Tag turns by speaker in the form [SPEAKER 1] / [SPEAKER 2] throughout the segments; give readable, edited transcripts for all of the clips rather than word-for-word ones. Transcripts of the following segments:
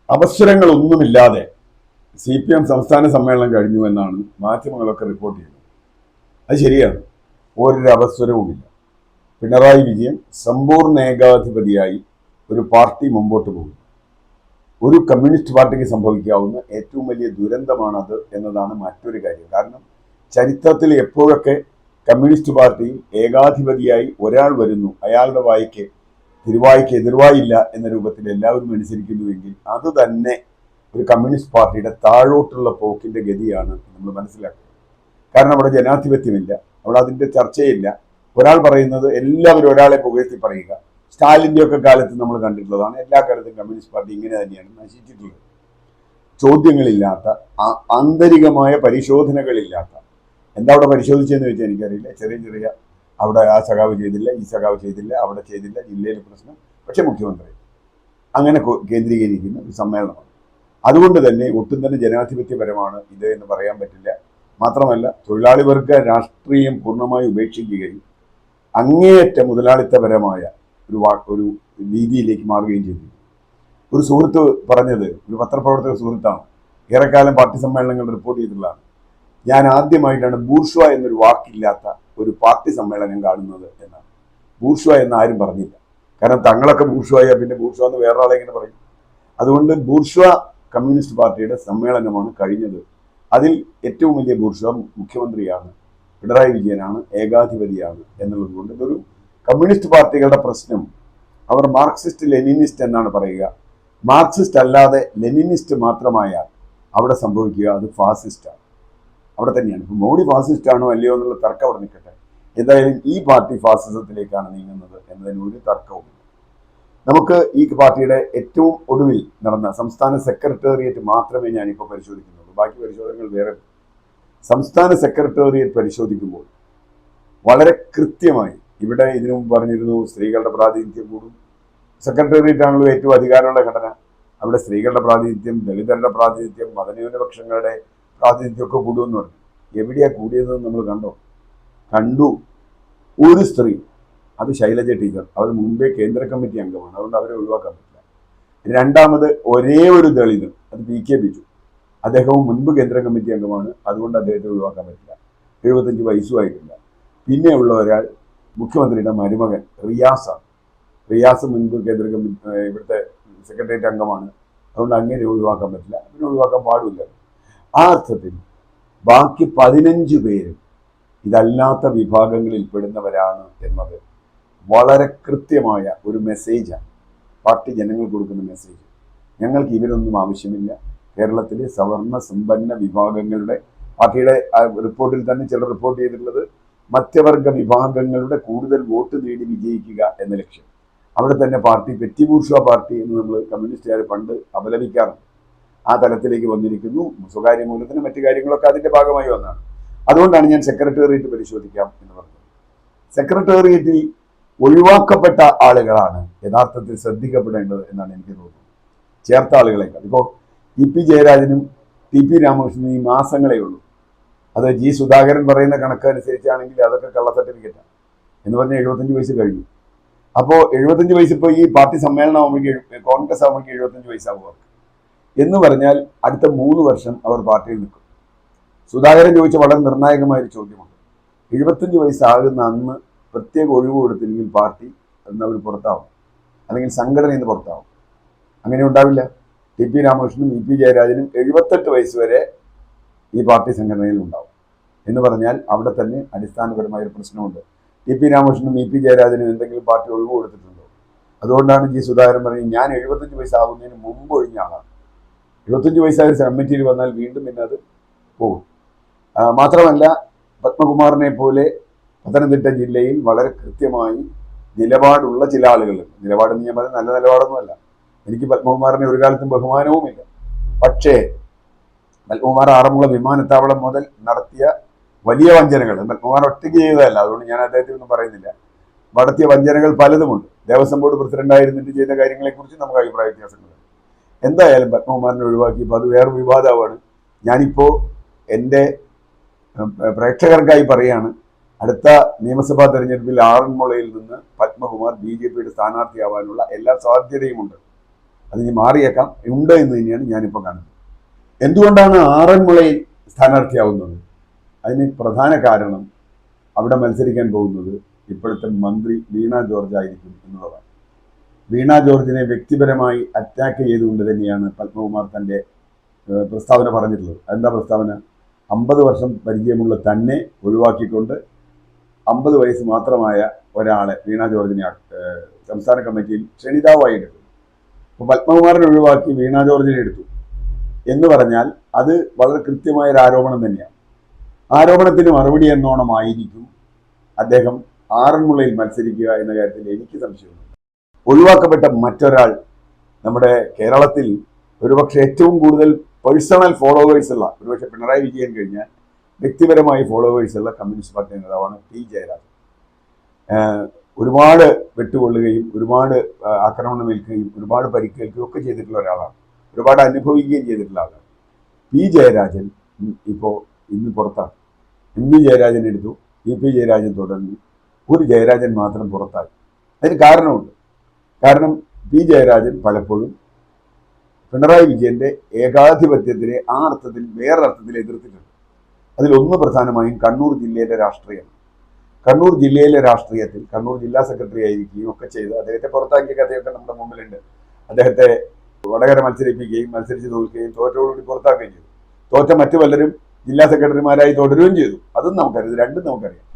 [SPEAKER 1] അവസരങ്ങളൊന്നുമില്ലാതെ CPM സംസ്ഥാന സമ്മേളനം കഴിഞ്ഞു എന്നാണ് മാധ്യമങ്ങളൊക്കെ റിപ്പോർട്ട് ചെയ്യുന്നത്. അത് ശരിയാണ്, ഒരു അവസരവുമില്ല. പിണറായി വിജയൻ സമ്പൂർണ്ണ ഏകാധിപതിയായി ഒരു പാർട്ടി മുമ്പോട്ട് പോകുന്നു. ഒരു കമ്മ്യൂണിസ്റ്റ് പാർട്ടിക്ക് സംഭവിക്കാവുന്ന ഏറ്റവും വലിയ ദുരന്തമാണത് എന്നതാണ് മറ്റൊരു കാര്യം. കാരണം ചരിത്രത്തിൽ എപ്പോഴൊക്കെ കമ്മ്യൂണിസ്റ്റ് പാർട്ടിയിൽ ഏകാധിപതിയായി ഒരാൾ വരുന്നു, അയാളുടെ വായിക്ക് തിരുവായിക്ക് എതിർവായില്ല എന്ന രൂപത്തിൽ എല്ലാവരും അനുസരിക്കുന്നുവെങ്കിൽ അത് തന്നെ ഒരു കമ്മ്യൂണിസ്റ്റ് പാർട്ടിയുടെ താഴോട്ടുള്ള പോക്കിന്റെ ഗതിയാണ് നമ്മൾ മനസ്സിലാക്കുക. കാരണം അവിടെ ജനാധിപത്യമില്ല, അവിടെ അതിന്റെ ചർച്ചയില്ല. ഒരാൾ പറയുന്നത് എല്ലാവരും ഒരാളെ പുകഴ്ത്തി പറയുക. സ്റ്റാലിൻ്റെ ഒക്കെ കാലത്ത് നമ്മൾ കണ്ടിട്ടുള്ളതാണ്. എല്ലാ കാലത്തും കമ്മ്യൂണിസ്റ്റ് പാർട്ടി ഇങ്ങനെ തന്നെയാണ് നശിച്ചിട്ടുള്ളത്. ചോദ്യങ്ങളില്ലാത്ത, ആന്തരികമായ പരിശോധനകളില്ലാത്ത. എന്താ അവിടെ പരിശോധിച്ചതെന്ന് ചോദിച്ചാൽ എനിക്കറിയില്ല. ചെറിയ അവിടെ ആ സഖാവ് ചെയ്തില്ല, ഈ സഖാവ് ചെയ്തില്ല, അവിടെ ചെയ്തില്ല, ജില്ലയിലെ പ്രശ്നം. പക്ഷെ മുഖ്യമന്ത്രി അങ്ങനെ കേന്ദ്രീകരിക്കുന്ന ഒരു സമ്മേളനമാണ്. അതുകൊണ്ട് തന്നെ ഒട്ടും തന്നെ ജനാധിപത്യപരമാണ് ഇത് എന്ന് പറയാൻ പറ്റില്ല. മാത്രമല്ല തൊഴിലാളി വർഗ രാഷ്ട്രീയം പൂർണ്ണമായി ഉപേക്ഷിക്കുകയും അങ്ങേയറ്റ മുതലാളിത്തപരമായ ഒരു രീതിയിലേക്ക് മാറുകയും ചെയ്തു. ഒരു സുഹൃത്ത് പറഞ്ഞത്, ഒരു പത്രപ്രവർത്തക സുഹൃത്താണ്, ഏറെക്കാലം പാർട്ടി സമ്മേളനങ്ങൾ റിപ്പോർട്ട് ചെയ്തിട്ടുള്ളതാണ്. ഞാൻ ആദ്യമായിട്ടാണ് ബൂർഷ്വ എന്നൊരു വാക്കില്ലാത്ത ഒരു പാർട്ടി സമ്മേളനം കാണുന്നത് എന്നാണ്. ബൂർഷ്വ എന്ന് ആരും പറഞ്ഞില്ല. കാരണം തങ്ങളൊക്കെ ബൂർഷ്വായ പിന്നെ ബൂർഷ്വ എന്ന് വേറൊരാളെ ഇങ്ങനെ പറയും. അതുകൊണ്ട് ബൂർഷ്വ കമ്മ്യൂണിസ്റ്റ് പാർട്ടിയുടെ സമ്മേളനമാണ് കഴിഞ്ഞത്. അതിൽ ഏറ്റവും വലിയ ബൂർഷ്വ മുഖ്യമന്ത്രിയാണ്, പിണറായി വിജയനാണ്, ഏകാധിപതിയാണ് എന്നുള്ളത് കൊണ്ട് ഇതൊരു കമ്മ്യൂണിസ്റ്റ് പാർട്ടികളുടെ പ്രശ്നം. അവർ മാർക്സിസ്റ്റ് ലെനിനിസ്റ്റ് എന്നാണ് പറയുക. മാർക്സിസ്റ്റ് അല്ലാതെ ലെനിനിസ്റ്റ് മാത്രമായാൽ അവിടെ സംഭവിക്കുക അത് ഫാസിസ്റ്റാണ്. അവിടെ തന്നെയാണ്. ഇപ്പം മോഡി ഫാസിസ്റ്റ് ആണോ അല്ലയോ എന്നുള്ള തർക്കം അവിടെ നിൽക്കട്ടെ. എന്തായാലും ഈ പാർട്ടി ഫാസിസത്തിലേക്കാണ് നീങ്ങുന്നത് എന്നതിന് ഒരു തർക്കവുമില്ല. നമുക്ക് ഈ പാർട്ടിയുടെ ഏറ്റവും ഒടുവിൽ നടന്ന സംസ്ഥാന സെക്രട്ടേറിയറ്റ് മാത്രമേ ഞാനിപ്പോൾ പരിശോധിക്കുന്നുള്ളൂ. ബാക്കി പരിശോധനകൾ വേറെ. സംസ്ഥാന സെക്രട്ടേറിയറ്റ് പരിശോധിക്കുമ്പോൾ വളരെ കൃത്യമായി, ഇവിടെ ഇതിനു മുമ്പ് പറഞ്ഞിരുന്നു സ്ത്രീകളുടെ പ്രാതിനിധ്യം കൂടും. സെക്രട്ടേറിയറ്റ് ആണല്ലോ ഏറ്റവും അധികാരമുള്ള ഘടന. അവിടെ സ്ത്രീകളുടെ പ്രാതിനിധ്യം, ദളിതരുടെ പ്രാതിനിധ്യം, മതന്യൂനപക്ഷങ്ങളുടെ പ്രാതിനിധ്യമൊക്കെ കൂടുമെന്ന് പറഞ്ഞു. എവിടെയാ കൂടിയതെന്ന് നമ്മൾ കണ്ടു. ഒരു സ്ത്രീ, അത് ശൈലജ ടീച്ചർ, അവർ മുമ്പേ കേന്ദ്ര കമ്മിറ്റി അംഗമാണ്, അതുകൊണ്ട് അവരെ ഒഴിവാക്കാൻ പറ്റില്ല. രണ്ടാമത് ഒരേ ഒരു ദളിതൻ, അത് PK ബിജു, അദ്ദേഹവും മുൻപ് കേന്ദ്ര കമ്മിറ്റി അംഗമാണ്, അതുകൊണ്ട് അദ്ദേഹത്തെ ഒഴിവാക്കാൻ പറ്റില്ല. 75 വയസ്സുമായിട്ടില്ല. പിന്നെ ഉള്ള ഒരാൾ മുഖ്യമന്ത്രിയുടെ മരുമകൻ റിയാസ് മുൻപ് കേന്ദ്ര കമ്മിറ്റി ഇവിടുത്തെ സെക്രട്ടേറിയറ്റ് അംഗമാണ്, അതുകൊണ്ട് അങ്ങനെ ഒഴിവാക്കാൻ പറ്റില്ല, പിന്നെ ഒഴിവാക്കാൻ പാടില്ല. ആ അർത്ഥത്തിൽ ബാക്കി 15 പേരും ഇതല്ലാത്ത വിഭാഗങ്ങളിൽ പെടുന്നവരാണ് എന്നത് വളരെ കൃത്യമായ ഒരു മെസ്സേജാണ്. പാർട്ടി ജനങ്ങൾക്ക് കൊടുക്കുന്ന മെസ്സേജ്. ഞങ്ങൾക്ക് ഇവരൊന്നും ആവശ്യമില്ല. കേരളത്തിലെ സവർണ സമ്പന്ന വിഭാഗങ്ങളുടെ, പാർട്ടിയുടെ റിപ്പോർട്ടിൽ തന്നെ ചിലർ റിപ്പോർട്ട് ചെയ്തിട്ടുള്ളത് മധ്യവർഗ വിഭാഗങ്ങളുടെ കൂടുതൽ വോട്ട് നേടി വിജയിക്കുക എന്ന ലക്ഷ്യം. അവിടെ തന്നെ പാർട്ടി പെറ്റി ബൂർഷ്വ പാർട്ടി എന്ന് നമ്മൾ കമ്മ്യൂണിസ്റ്റുകാർ പണ്ട് അപലപിക്കാറുണ്ട്. ആ തലത്തിലേക്ക് വന്നിരിക്കുന്നു. സ്വകാര്യ മൂലത്തിന് മറ്റു കാര്യങ്ങളൊക്കെ അതിൻ്റെ ഭാഗമായി വന്നതാണ്. അതുകൊണ്ടാണ് ഞാൻ സെക്രട്ടേറിയറ്റ് പരിശോധിക്കാം എന്ന് പറഞ്ഞത്. സെക്രട്ടേറിയറ്റിൽ ഒഴിവാക്കപ്പെട്ട ആളുകളാണ് യഥാർത്ഥത്തിൽ ശ്രദ്ധിക്കപ്പെടേണ്ടത് എന്നാണ് എനിക്ക് തോന്നുന്നത്. ചേർത്ത ആളുകളെക്കാൾ ഇപ്പോൾ EP ജയരാജനും TP രാമകൃഷ്ണനും ഈ മാസങ്ങളേ ഉള്ളൂ. അത് G സുധാകരൻ പറയുന്ന കണക്ക് അനുസരിച്ചാണെങ്കിൽ അതൊക്കെ കള്ള സർട്ടിഫിക്കറ്റാണ് എന്ന് പറഞ്ഞാൽ 75 വയസ്സ് കഴിഞ്ഞു. അപ്പോൾ 75 വയസ്സ് ഇപ്പോൾ ഈ പാർട്ടി സമ്മേളനം ആകുമ്പോഴേക്കും, കോൺഗ്രസ് ആകുമ്പോഴേക്കും 75 വയസ്സാകും എന്ന് പറഞ്ഞാൽ അടുത്ത 3 വർഷം അവർ പാർട്ടിയിൽ നിൽക്കും. സുധാകരൻ ചോദിച്ച വളരെ നിർണായകമായൊരു ചോദ്യമുണ്ട്. 75 വയസ്സാകുന്ന അന്ന് പ്രത്യേക ഒഴിവ് കൊടുത്തില്ലെങ്കിൽ പാർട്ടി അവർ പുറത്താവും, അല്ലെങ്കിൽ സംഘടനയിൽ നിന്ന് പുറത്താവും. അങ്ങനെ ഉണ്ടാവില്ല. TP രാമകൃഷ്ണനും EP ജയരാജനും 78 വയസ്സ് വരെ ഈ പാർട്ടി സംഘടനയിൽ ഉണ്ടാവും എന്ന് പറഞ്ഞാൽ അവിടെ തന്നെ അടിസ്ഥാനപരമായൊരു പ്രശ്നമുണ്ട്. TP രാമകൃഷ്ണനും EP ജയരാജനും എന്തെങ്കിലും പാർട്ടി ഒഴിവ് കൊടുത്തിട്ടുണ്ടോ? അതുകൊണ്ടാണ് G സുധാകരൻ പറയുന്നത് ഞാൻ 75 വയസ്സാകുന്നതിന് മുമ്പ് ഒഴിഞ്ഞ ആളാണ്. 75 വയസ്സായ കമ്മിറ്റിയിൽ വന്നാൽ വീണ്ടും പിന്നെ അത് പോകും. മാത്രമല്ല പത്മകുമാറിനെ പോലെ പത്തനംതിട്ട ജില്ലയിൽ വളരെ കൃത്യമായി നിലപാടുള്ള ചില ആളുകൾ, നിലപാടെന്ന് ഞാൻ പറയുന്നത് നല്ല നിലപാടൊന്നുമല്ല, എനിക്ക് പത്മകുമാറിനെ ഒരു കാലത്തും ബഹുമാനവുമില്ല. പക്ഷേ പത്മകുമാർ ആറന്മുള വിമാനത്താവളം മുതൽ നടത്തിയ വലിയ വഞ്ചനകൾ, പത്മകുമാർ ഒറ്റയ്ക്ക് ചെയ്തതല്ല, അതുകൊണ്ട് ഞാൻ അദ്ദേഹത്തെ ഒന്നും പറയുന്നില്ല, നടത്തിയ വഞ്ചനകൾ പലതുമുണ്ട്. ദേവസ്വം ബോർഡ് പ്രസിഡന്റായിരുന്നിട്ട് ചെയ്ത കാര്യങ്ങളെക്കുറിച്ച് നമുക്ക് അഭിപ്രായ വ്യത്യാസങ്ങളുണ്ട്. എന്തായാലും പത്മകുമാറിനെ ഒഴിവാക്കിയപ്പോൾ അത് വേറെ വിവാദമാണ്. ഞാനിപ്പോൾ എൻ്റെ പ്രേക്ഷകർക്കായി പറയുകയാണ്, അടുത്ത നിയമസഭാ തെരഞ്ഞെടുപ്പിൽ ആറന്മുളയിൽ നിന്ന് പത്മകുമാർ BJPയുടെ സ്ഥാനാർത്ഥിയാവാനുള്ള എല്ലാ സാധ്യതയുമുണ്ട്. അതിന് മാറിയേക്കാം, ഉണ്ട് എന്ന് തന്നെയാണ് ഞാനിപ്പോൾ കാണുന്നത്. എന്തുകൊണ്ടാണ് ആറന്മുളയിൽ സ്ഥാനാർത്ഥിയാവുന്നത്? അതിന് പ്രധാന കാരണം അവിടെ മത്സരിക്കാൻ പോകുന്നത് ഇപ്പോഴത്തെ മന്ത്രി വീണ ജോർജ് ആയിരിക്കും എന്നുള്ളതാണ്. വീണ ജോർജിനെ വ്യക്തിപരമായി അറ്റാക്ക് ചെയ്തുകൊണ്ട് തന്നെയാണ് പത്മകുമാർ തൻ്റെ പ്രസ്താവന പറഞ്ഞിട്ടുള്ളത്. എന്താ പ്രസ്താവന? 50 വർഷം പരിചയമുള്ള തന്നെ ഒഴിവാക്കിക്കൊണ്ട് 50 വയസ്സ് മാത്രമായ ഒരാളെ, വീണ ജോർജിനെ, സംസ്ഥാന കമ്മിറ്റിയിൽ ക്ഷണിതാവായി എടുത്തു. അപ്പോൾ പത്മകുമാറിനെ ഒഴിവാക്കി വീണ ജോർജിനെ എടുത്തു എന്ന് പറഞ്ഞാൽ അത് വളരെ കൃത്യമായ ഒരു ആരോപണം തന്നെയാണ്. ആരോപണത്തിന് മറുപടി എന്നോണമായിരിക്കും അദ്ദേഹം ആറന്മുളയിൽ മത്സരിക്കുക എന്ന കാര്യത്തിൽ എനിക്ക് സംശയമുണ്ട്. ഒഴിവാക്കപ്പെട്ട മറ്റൊരാൾ നമ്മുടെ കേരളത്തിൽ ഒരുപക്ഷെ ഏറ്റവും കൂടുതൽ പേഴ്സണൽ ഫോളോവേഴ്സ് ഉള്ള, ഒരുപക്ഷെ പിണറായി വിജയൻ കഴിഞ്ഞാൽ വ്യക്തിപരമായി ഫോളോവേഴ്സ് ഉള്ള കമ്മ്യൂണിസ്റ്റ് പാർട്ടി നേതാവാണ് പി ജയരാജൻ. ഒരുപാട് വെട്ടുകൊള്ളുകയും ഒരുപാട് ആക്രമണം ഏൽക്കുകയും ഒരുപാട് പരിക്കേൽക്കുകയും ഒക്കെ ചെയ്തിട്ടുള്ള ഒരാളാണ്. ഒരുപാട് അനുഭവിക്കുകയും ചെയ്തിട്ടുള്ള ആളാണ് പി ജയരാജൻ. ഇന്ന് പുറത്താണ്. എം വി ജയരാജൻ എടുത്തു, ഇ പി ജയരാജൻ തുടർന്നു, ഒരു ജയരാജൻ മാത്രം പുറത്തായി. അതിന് കാരണമുണ്ട്. കാരണം പി ജയരാജൻ പലപ്പോഴും പിണറായി വിജയന്റെ ഏകാധിപത്യത്തിനെ ആ അർത്ഥത്തിൽ വേറൊരർത്ഥത്തിൽ എതിർത്തിട്ടുണ്ട്. അതിലൊന്ന് പ്രധാനമായും കണ്ണൂർ ജില്ലയിലെ രാഷ്ട്രീയം. കണ്ണൂർ ജില്ലയിലെ രാഷ്ട്രീയത്തിൽ കണ്ണൂർ ജില്ലാ സെക്രട്ടറി ആയിരിക്കുകയും ഒക്കെ ചെയ്ത് അദ്ദേഹത്തെ പുറത്താക്കിയ കഥയൊക്കെ നമ്മുടെ മുമ്പിലുണ്ട്. അദ്ദേഹത്തെ വടകര മത്സരിപ്പിക്കുകയും മത്സരിച്ച് തോൽക്കുകയും തോറ്റോടുകൂടി പുറത്താക്കുകയും ചെയ്തു. തോറ്റ മറ്റു പലരും ജില്ലാ സെക്രട്ടറിമാരായി തുടരുകയും ചെയ്തു. അതും നമുക്കറിയാം, ഇത് രണ്ടും നമുക്കറിയാം.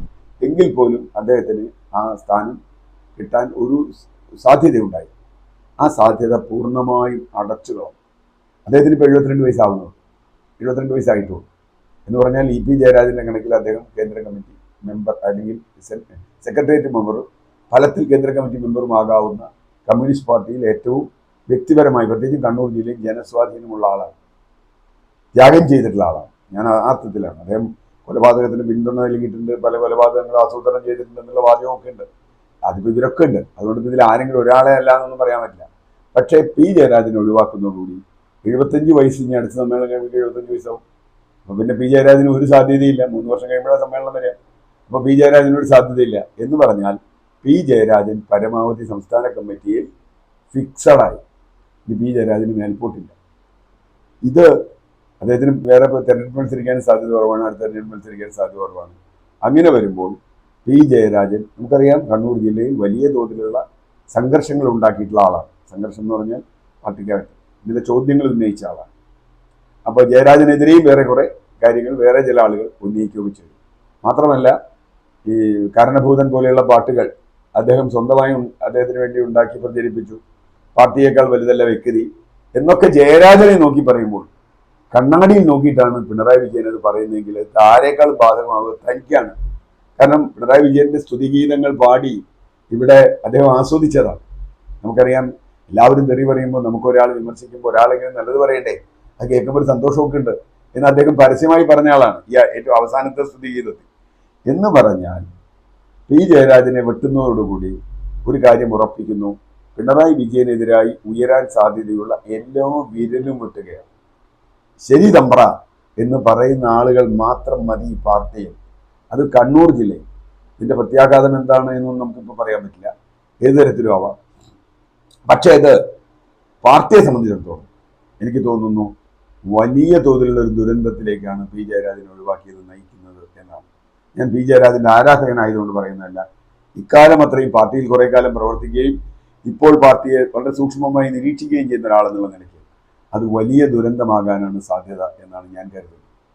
[SPEAKER 1] എങ്കിൽ പോലും അദ്ദേഹത്തിന് ആ സ്ഥാനം കിട്ടാൻ ഒരു സാധ്യതയുണ്ടായി. ആ സാധ്യത പൂർണ്ണമായും അടച്ചു കളഞ്ഞു. അദ്ദേഹത്തിന് ഇപ്പോൾ 72 വയസ്സാവുന്നു. 72 വയസ്സായിട്ടുള്ളൂ എന്ന് പറഞ്ഞാൽ ഇ പി ജയരാജന്റെ കണക്കിൽ അദ്ദേഹം കേന്ദ്ര കമ്മിറ്റി മെമ്പർ അല്ലെങ്കിൽ സെക്രട്ടേറിയറ്റ് മെമ്പറും ഫലത്തിൽ കേന്ദ്ര കമ്മിറ്റി മെമ്പറും ആകാവുന്ന കമ്മ്യൂണിസ്റ്റ് പാർട്ടിയിൽ ഏറ്റവും വ്യക്തിപരമായി, പ്രത്യേകിച്ച് കണ്ണൂർ ജില്ലയിൽ ജനസ്വാധീനമുള്ള ആളാണ്. ത്യാഗം ചെയ്തിട്ടുള്ള ആളാണ്. ഞാൻ ആ അർത്ഥത്തിലാണ്. അദ്ദേഹം കൊലപാതകത്തിന് പിന്തുണ നൽകിയിട്ടുണ്ട്, പല കൊലപാതകങ്ങൾ ആസൂത്രണം ചെയ്തിട്ടുണ്ട് എന്നുള്ള വാചകമൊക്കെ ഉണ്ട്. അതിപ്പോൾ ഇതിലൊക്കെ ഉണ്ട്. അതുകൊണ്ട് ഇതിൽ ആരെങ്കിലും ഒരാളെ അല്ല എന്നൊന്നും പറയാൻ പറ്റില്ല. പക്ഷേ പി ജയരാജനെ ഒഴിവാക്കുന്നതോടുകൂടി 75 വയസ്സ്, ഇനി അടുത്ത സമ്മേളനം കഴിയുമ്പോൾ 75 വയസ്സാവും. അപ്പോൾ പിന്നെ പി ജയരാജന് ഒരു സാധ്യതയില്ല. 3 വർഷം കഴിയുമ്പോഴാണ് സമ്മേളനം വരിക. അപ്പോൾ പി ജയരാജന് ഒരു സാധ്യതയില്ല എന്ന് പറഞ്ഞാൽ പി ജയരാജൻ പരമാവധി സംസ്ഥാന കമ്മിറ്റിയിൽ ഫിക്സഡായി. ഇനി പി ജയരാജന് മേൽപോട്ടില്ല. ഇത് അദ്ദേഹത്തിന് വേറെ തെരഞ്ഞെടുപ്പ് മത്സരിക്കാൻ സാധ്യത കുറവാണ്, അടുത്ത തെരഞ്ഞെടുപ്പ് മത്സരിക്കാൻ സാധ്യത കുറവാണ്. അങ്ങനെ വരുമ്പോൾ പി ജയരാജൻ, നമുക്കറിയാം, കണ്ണൂർ ജില്ലയിൽ വലിയ തോതിലുള്ള സംഘർഷങ്ങൾ ഉണ്ടാക്കിയിട്ടുള്ള ആളാണ്. സംഘർഷം എന്ന് പറഞ്ഞാൽ പാർട്ടിക്കകത്ത് ഇതിലെ ചോദ്യങ്ങൾ ഉന്നയിച്ച ആളാണ്. അപ്പോൾ ജയരാജനെതിരെയും വേറെ കുറേ കാര്യങ്ങൾ വേറെ ചില ആളുകൾ ഉന്നയിക്കുകയും ചെയ്തു. മാത്രമല്ല, ഈ കാരണഭൂതൻ പോലെയുള്ള പാട്ടുകൾ അദ്ദേഹം സ്വന്തമായി അദ്ദേഹത്തിന് വേണ്ടി ഉണ്ടാക്കി പ്രചരിപ്പിച്ചു. പാർട്ടിയേക്കാൾ വലുതല്ല വ്യക്തി എന്നൊക്കെ ജയരാജനെ നോക്കി പറയുമ്പോൾ കണ്ണാടിയിൽ നോക്കിയിട്ടാണ് പിണറായി വിജയൻ അത് പറയുന്നതെങ്കിൽ ആരേക്കാൾ ബാധകമാവുക തനിക്കാണ്. കാരണം പിണറായി വിജയന്റെ സ്തുതിഗീതങ്ങൾ പാടി ഇവിടെ അദ്ദേഹം ആസ്വദിച്ചതാണ്. നമുക്കറിയാം, എല്ലാവരും തെറി പറയുമ്പോൾ നമുക്കൊരാൾ വിമർശിക്കുമ്പോൾ ഒരാളെങ്കിലും നല്ലത് പറയണ്ടേ, അത് കേൾക്കുമ്പോൾ ഒരു സന്തോഷമൊക്കെ ഉണ്ട് എന്ന് അദ്ദേഹം പരസ്യമായി പറഞ്ഞ ആളാണ് ഈ ഏറ്റവും അവസാനത്തെ സ്തുതിഗീതത്തിൽ. എന്ന് പറഞ്ഞാൽ പി ജയരാജനെ വെട്ടുന്നതോടുകൂടി ഒരു കാര്യം ഉറപ്പിക്കുന്നു: പിണറായി വിജയനെതിരായി ഉയരാൻ സാധ്യതയുള്ള എല്ലാ വിരലും വെട്ടുകയാണ്. ശരി തമ്പ്ര എന്ന് പറയുന്ന ആളുകൾ മാത്രം മതി ഈ പാർട്ടിയിൽ. അത് കണ്ണൂർ ജില്ലയിൽ. ഇതിന്റെ പ്രത്യാഘാതം എന്താണ് എന്നൊന്നും നമുക്കിപ്പോൾ പറയാൻ പറ്റില്ല, ഏത് തരത്തിലും ആവാം. പക്ഷേ ഇത് പാർട്ടിയെ സംബന്ധിച്ചിടത്തോളം എനിക്ക് തോന്നുന്നു വലിയ തോതിലുള്ള ഒരു ദുരന്തത്തിലേക്കാണ് പി ജയരാജനെ ഒഴിവാക്കിയത് നയിക്കുന്നത് എന്നാണ്. ഞാൻ പി ജയരാജന്റെ ആരാധകനായതുകൊണ്ട് പറയുന്നതല്ല. ഇക്കാലം അത്രയും പാർട്ടിയിൽ കുറെ കാലം പ്രവർത്തിക്കുകയും ഇപ്പോൾ പാർട്ടിയെ വളരെ സൂക്ഷ്മമായി നിരീക്ഷിക്കുകയും ചെയ്യുന്ന ഒരാളെന്നുള്ള നിലയ്ക്ക് അത് വലിയ ദുരന്തമാകാനാണ് സാധ്യത എന്നാണ് ഞാൻ കരുതുന്നത്.